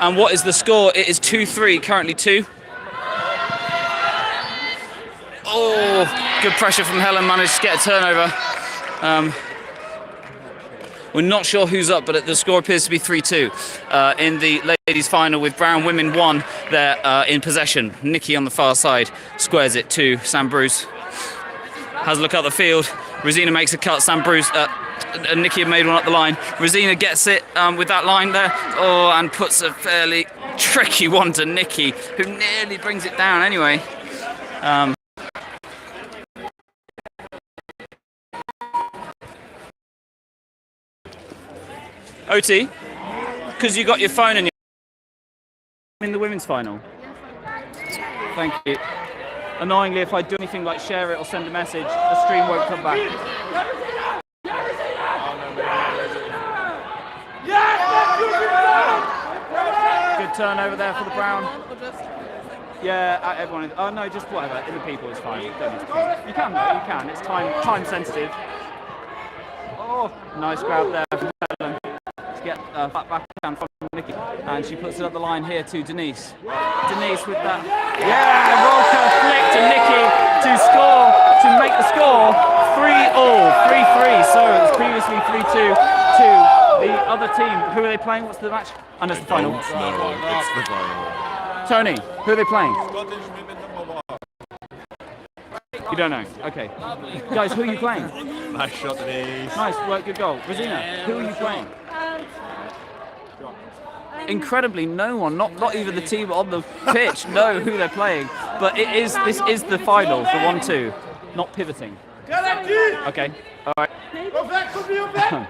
And what is the score? It is 2-3, currently 2. Oh, good pressure from Helen, managed to get a turnover. We're not sure who's up, but the score appears to be 3-2 in the ladies' final, with Brown Women 1 there in possession. Nikki on the far side squares it to Sam Bruce. Has a look out the field. Rosina makes a cut. Sam Bruce, Nikki had made one up the line. Rosina gets it with that line there. Oh, and puts a fairly tricky one to Nikki, who nearly brings it down anyway. OT, because you got your phone in the women's final. Thank you. Annoyingly, if I do anything like share it or send a message, the stream won't come back. Good turnover there for the Brown. Yeah, everyone. Oh no, just whatever. In the people is fine. You don't need to. You can though. You can. It's time sensitive. Oh, nice grab there from Helen. Get backhand from Nikki, and she puts it up the line here to Denise. Denise with that, rocker flick to Nikki to score, to make the score 3-3. So it's previously 3-2 to the other team. Who are they playing? What's the match? And it's the final. It's the final. Tony, who are they playing? You don't know? Okay. Guys, who are you playing? Nice shot, Denise. Nice work, good goal. Rosina, who are you playing? Incredibly, no one, not even the team on the pitch, know who they're playing. But this is the final, the 1-2, not pivoting. Okay, all right. Here we go, Brown.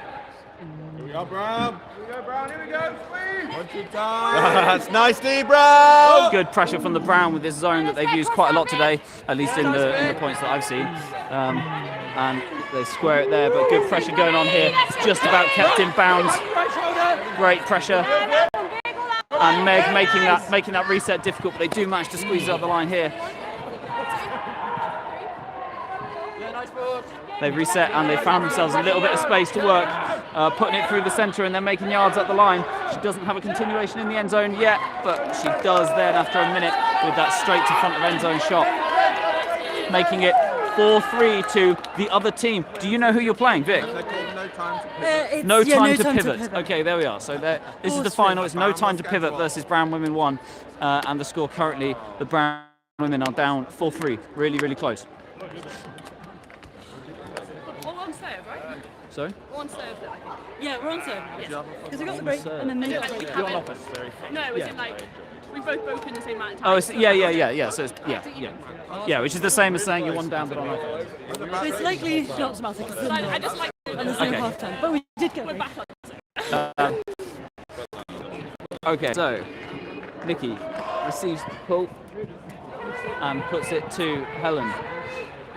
Here we go. 1-2 time. That's nice, D, Brown. Good pressure from the Brown with this zone that they've used quite a lot today, at least in the points that I've seen. And they square it there, but good pressure going on here. It's just about kept in bounds. Great pressure. And Meg making that reset difficult, but they do manage to squeeze out the line here. They've reset and they found themselves a little bit of space to work, putting it through the centre and then making yards at the line. She doesn't have a continuation in the end zone yet, but she does then after a minute with that straight to front of end zone shot, making it 4-3 to the other team. Do you know who you're playing, Vic? No time to pivot. Okay, there we are. So this is the final. It's no time to pivot versus Brown Women 1, and the score currently, the Brown Women are down 4-3. Really, really close. On serve, right? Sorry? We're on serve, I think. Yeah, we're on serve. Because we got the break and then they got the break. You're on offense. No, it's in like we've both broken the same amount of time. Oh, yeah. So it's, yeah, which is the same as saying you're one down but on offense. But it's likely not automatic. I just like and there's no half time. But we did get we're a back on. Okay, so Nikki receives the pull and puts it to Helen.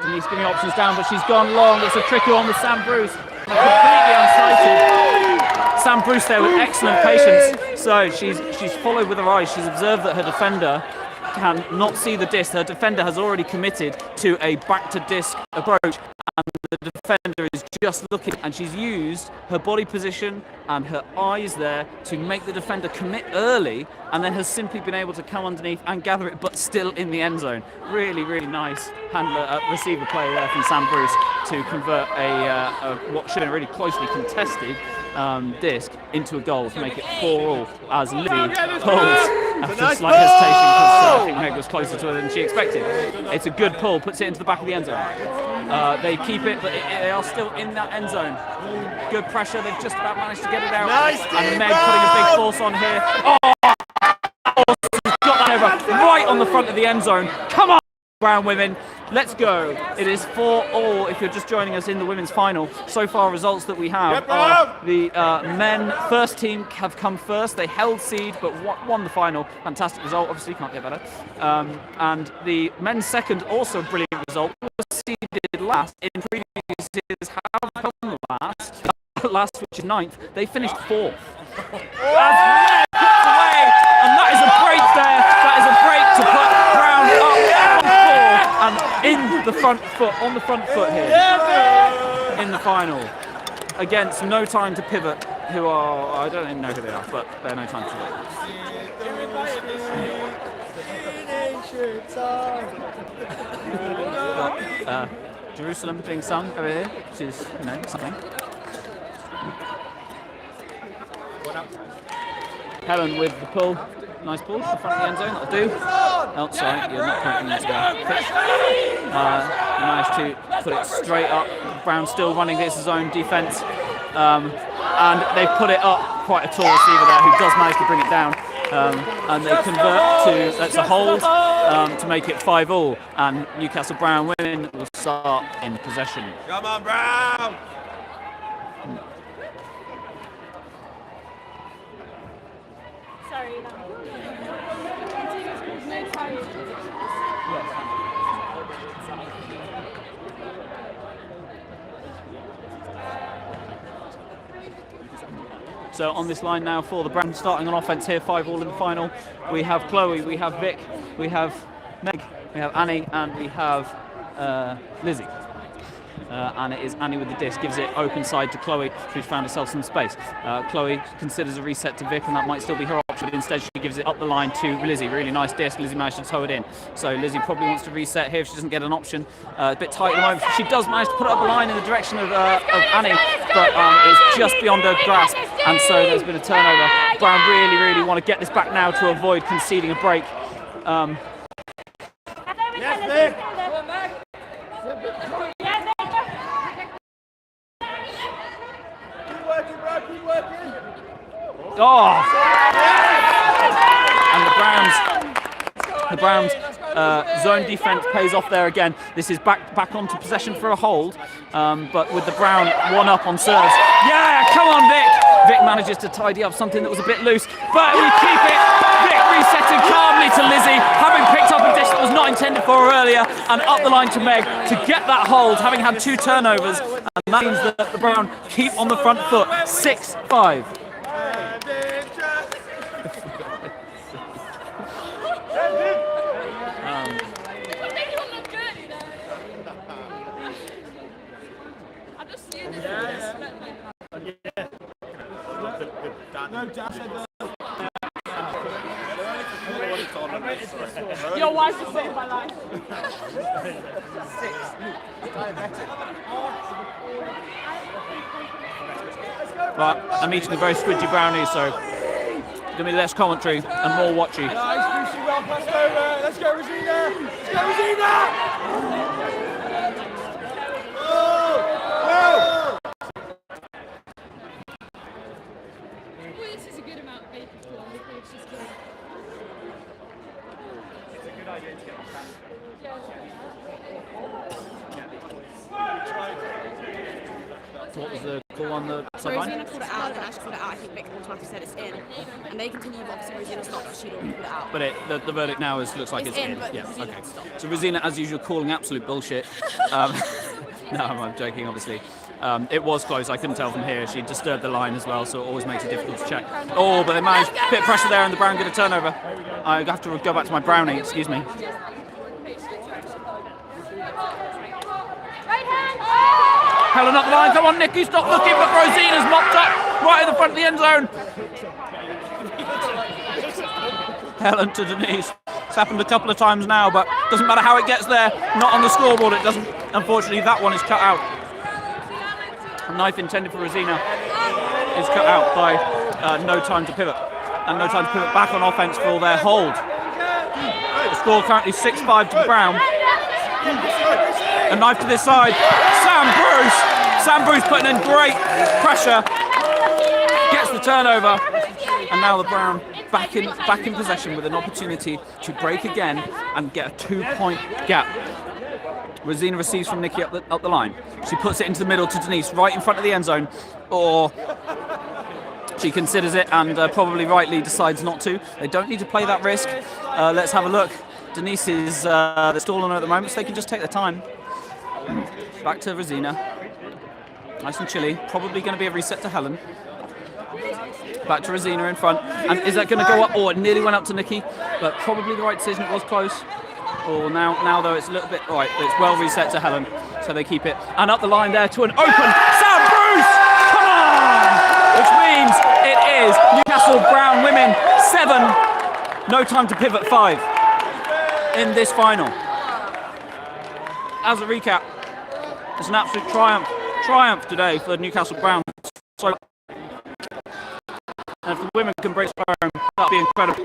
Denise giving options down, but she's gone long. It's a tricky one with Sam Bruce. Completely unsighted. Sam Bruce there with excellent patience. So she's followed with her eyes. She's observed that her defender can not see the disc. Her defender has already committed to a back to disc approach, and the defender is just looking, and she's used her body position and her eyes there to make the defender commit early, and then has simply been able to come underneath and gather it, but still in the end zone. Really, really nice handler, receiver play there from Sam Bruce to convert a what should have been a really closely contested disc into a goal to make it 4-4 as Libby pulls after a slight hesitation because I think Meg was closer to her than she expected. It's a good pull, puts it into the back of the end zone. They keep it, but they are still in that end zone. Good pressure, they've just about managed to get it out. Nice, and Meg putting a big force on here. Oh, she's got that over right on the front of the end zone. Come on, Brown Women. Let's go. It is 4-4 if you're just joining us in the women's final. So far, results that we have are the men first team have come first. They held seed but won the final. Fantastic result. Obviously, can't get better. And the men's second, also a brilliant result. Was seeded last in previous years. Have come last, which is ninth. They finished fourth. As puts away, and that is a break there. That is a break to put Brown up on 4 and in the front foot, on the front foot here in the final against No Time to Pivot, who are, I don't even know who they are, but they're No Time to Pivot. Jerusalem being sung over here, which is, you know, something. Helen with the pull. Nice pull to the front of the end zone, that'll do. Oh, sorry, you're not pointing that way. Managed to put it straight up. Brown still running against his own defence. And they've put it up, quite a tall receiver there who does manage to bring it down. And they convert to, that's a hold, to make it 5-all. And Newcastle Brown Women will start in possession. Come on, Brown! Sorry. So on this line now for the Brown, starting on offence here, 5-all in the final. We have Chloe, we have Vic, we have Meg, we have Annie, and we have Lizzie. And it is Annie with the disc, gives it open side to Chloe, who's found herself some space. Chloe considers a reset to Vic, and that might still be her option, but instead she gives it up the line to Lizzie. Really nice disc. Lizzie managed to toe it in. So Lizzie probably wants to reset here if she doesn't get an option. A bit tight at the moment. She does manage to put it up the line in the direction of Annie, but it's just beyond her grasp, and so there's been a turnover. Brown really want to get this back now to avoid conceding a break. Yes, Vic! Keep working! Oh! And the Browns zone defense pays off there again. This is back onto possession for a hold, but with the Brown one up on serves. Yeah, come on, Vic! Vic manages to tidy up something that was a bit loose, but we keep it. Vic resetting calmly to Lizzie, having picked up a dish that was not intended for her earlier, and up the line to Meg to get that hold, having had 2 turnovers, and that means that the Brown keep on the front foot, 6-5. I'm just seeing this. Your wife just saved my life. Right, I'm eating a very squidgy brownie, so gonna be less commentary and more watchy. Nice, well passed over. Let's go, Rosina! Let's go, Rosina! This is a good amount of bacon to put on the food. She's good. It's a good idea to get back. What was the call on the sideline? Rosina pulled it out, and as she pulled it out, I think Vic automatically said it's in. And they continue, obviously Rosina stopped because she'd already pulled it out. But the verdict now looks like it's in. But Yeah, Rosina okay. stopped. So Rosina, as usual, calling absolute bullshit. No, I'm joking, obviously. It was close, I couldn't tell from here. She disturbed the line as well, so it always makes it difficult to check. Oh, but they managed, a bit of pressure there, and the Brown get a turnover. I have to go back to my brownie, excuse me. Helen up the line, come on Nikki, stop looking, but Rosina's mopped up right in the front of the end zone. Helen to Denise. It's happened a couple of times now, but doesn't matter how it gets there, not on the scoreboard it doesn't. Unfortunately, that one is cut out. A knife intended for Rosina is cut out by no time to pivot. And no time to pivot back on offense for their hold. The score currently 6-5 to Brown. A knife to this side. Sam Bruce putting in great pressure. Gets the turnover. And now the Brown back in possession with an opportunity to break again and get a 2-point gap. Rosina receives from Nikki up the line. She puts it into the middle to Denise, right in front of the end zone. Or she considers it and probably rightly decides not to. They don't need to play that risk. Let's have a look. Denise is they're stalling her at the moment, so they can just take their time. Back to Rosina. Nice and chilly. Probably going to be a reset to Helen. Back to Rosina in front. And is that going to go up? Oh, it nearly went up to Nikki, but probably the right decision. It was close. Oh, now though it's a little bit right. It's well reset to Helen, so they keep it. And up the line there to an open Sam Bruce. Come on! Which means it is Newcastle Brown Women 7, No Time to Pivot 5 in this final. As a recap, it's an absolute triumph today for Newcastle Brown. So, and if the women can break home, that'd be incredible.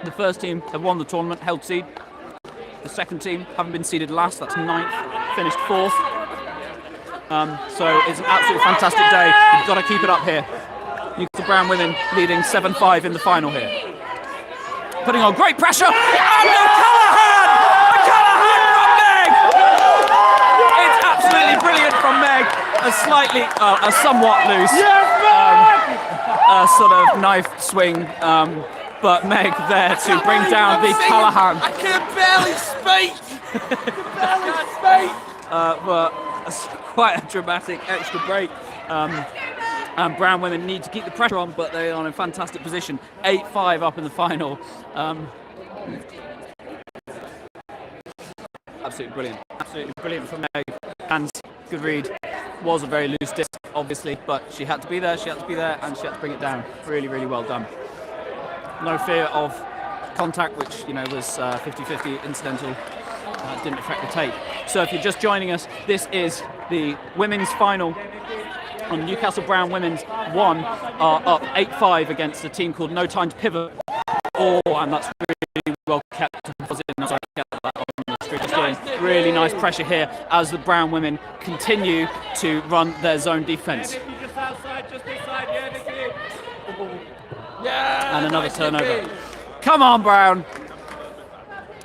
The first team have won the tournament, held seed. The second team haven't been seeded last, that's 9th, finished 4th. So it's an absolutely fantastic day. You've got to keep it up here. Newcastle Brown Women leading 7-5 in the final here. Putting on great pressure, and O'Callaghan from Meg! It's absolutely brilliant from Meg. A somewhat loose, sort of knife swing, but Meg there to bring down the Callahan. I can barely speak! But it's quite a dramatic extra break. And Brown Women need to keep the pressure on, but they're on a fantastic position. 8-5 up in the final. Absolutely brilliant from Meg. And good read. Was a very loose disc, obviously, but she had to be there, and she had to bring it down. Really, really well done. No fear of contact, which was 50-50 incidental. Didn't affect the tape. So if you're just joining us, this is the women's final. And Newcastle Brown Women's 1 are up 8-5 against a team called No Time to Pivot. And that's really well kept. Really nice pressure here as the Brown Women continue to run their zone defence. And another turnover. Come on, Brown!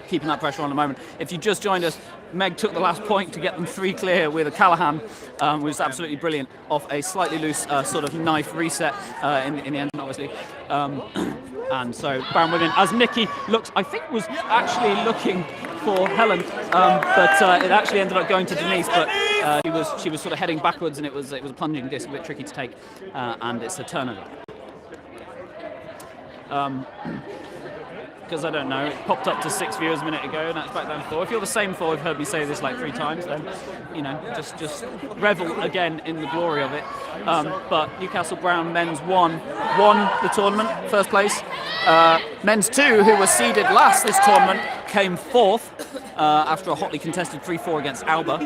Keeping that pressure on the moment. If you just joined us, Meg took the last point to get them 3 clear with a Callahan, which was absolutely brilliant, off a slightly loose sort of knife reset in the end, obviously. And so Brown Women, as Nikki was actually looking for Helen, but it actually ended up going to Denise, but she was sort of heading backwards, and it was a plunging disc, a bit tricky to take, and it's a turnover. Because I don't know, it popped up to 6 viewers a minute ago, and that's back down to 4. If you're the same 4, you've heard me say this like 3 times, then just revel again in the glory of it. But Newcastle Brown Men's won the tournament, first place. Men's 2, who were seeded last this tournament, came 4th after a hotly contested 3-4 against Alba.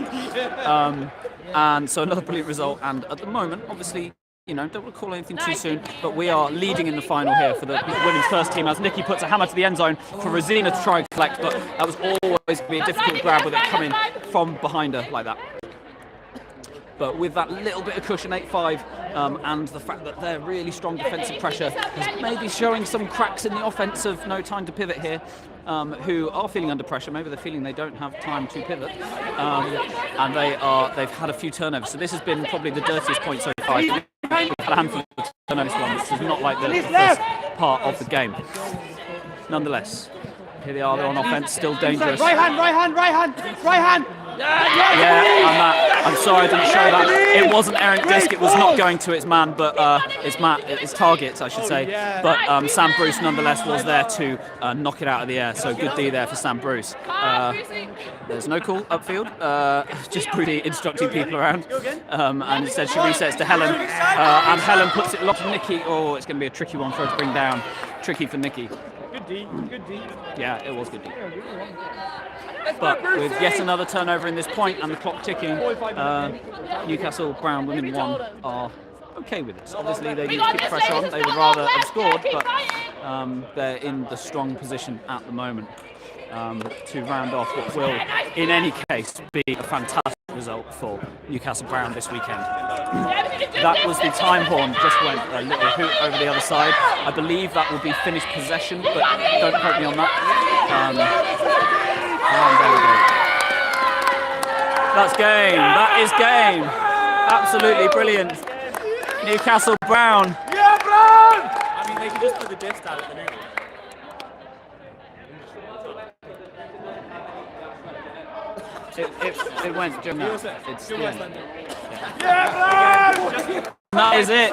And so another brilliant result. And at the moment, obviously, don't want to call anything too soon, but we are leading in the final here for the women's first team as Nikki puts a hammer to the end zone for Rosina to try and collect, but that was always going to be a difficult grab with it coming from behind her like that. But with that little bit of cushion, 8-5, and the fact that their really strong defensive pressure is maybe showing some cracks in the offense of No Time to Pivot here, who are feeling under pressure. Maybe they're feeling they don't have time to pivot, and they've had a few turnovers. So this has been probably the dirtiest point so far. We've had a handful of turnovers, which is not like the first part of the game. Nonetheless, here they are. They're on offense, still dangerous. Right hand! Yeah, and that. I'm sorry I didn't show that. It wasn't errant disc. It was not going to its man, but its targets, I should say. But Sam Bruce, nonetheless, was there to knock it out of the air. So good D there for Sam Bruce. There's no call upfield. Just pretty instructing people around. And instead she resets to Helen, and Helen puts it locked to Nikki. Oh, it's going to be a tricky one for her to bring down. Tricky for Nikki. Good D. Yeah, it was good D. But with yet another turnover in this point and the clock ticking, Newcastle Brown Women 1 are okay with this. Obviously, they need to keep the pressure on. They would rather have scored, but they're in the strong position at the moment to round off what will, in any case, be a fantastic result for Newcastle Brown this weekend. That was the time horn, just went a little hoot over the other side. I believe that will be finished possession, but don't quote me on that. And there we go. That's game. That is game. Absolutely brilliant. Newcastle Brown. Yeah, Brown! I mean, they can just put the disc down at the new. It went. It's Yeah, that is it.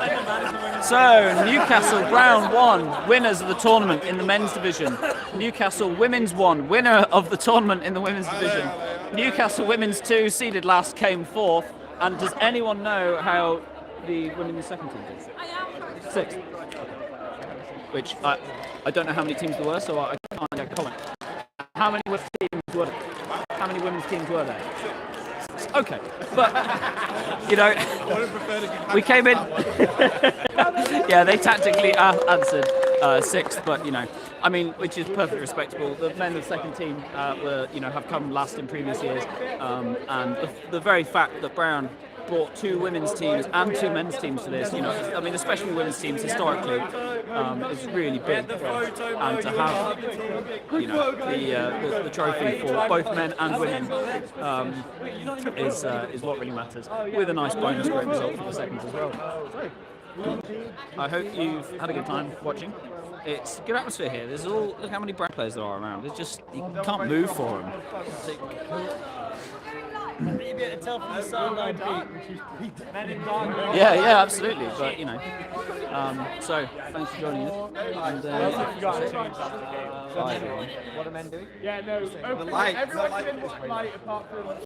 So Newcastle Brown 1, winners of the tournament in the men's division. Newcastle Women's 1, winner of the tournament in the women's division. Newcastle Women's 2, seeded last, came 4th. And does anyone know how the women's second team did? 6th. Which I don't know how many teams there were, so I can't comment. How many women's teams were there? How many women's teams were there? Okay, but you know, we came in. Yeah, they tactically answered 6th, but you know, I mean, which is perfectly respectable. The men of the second team were, you know, have come last in previous years, and the very fact that Brown brought 2 women's teams and 2 men's teams to this, you know, I mean, especially women's teams historically, is really big. And to have, you know, the trophy for both men and women is what really matters. With a nice bonus great result for the seconds as well. I hope you've had a good time watching. It's a good atmosphere here. There's look how many Brown players there are around. It's just, you can't move for them. You get to tell from the sideline, Yeah, absolutely. But you know, so thanks for joining us. And bye everyone. What are men doing? Yeah, no. The light. Everyone's been light apart from.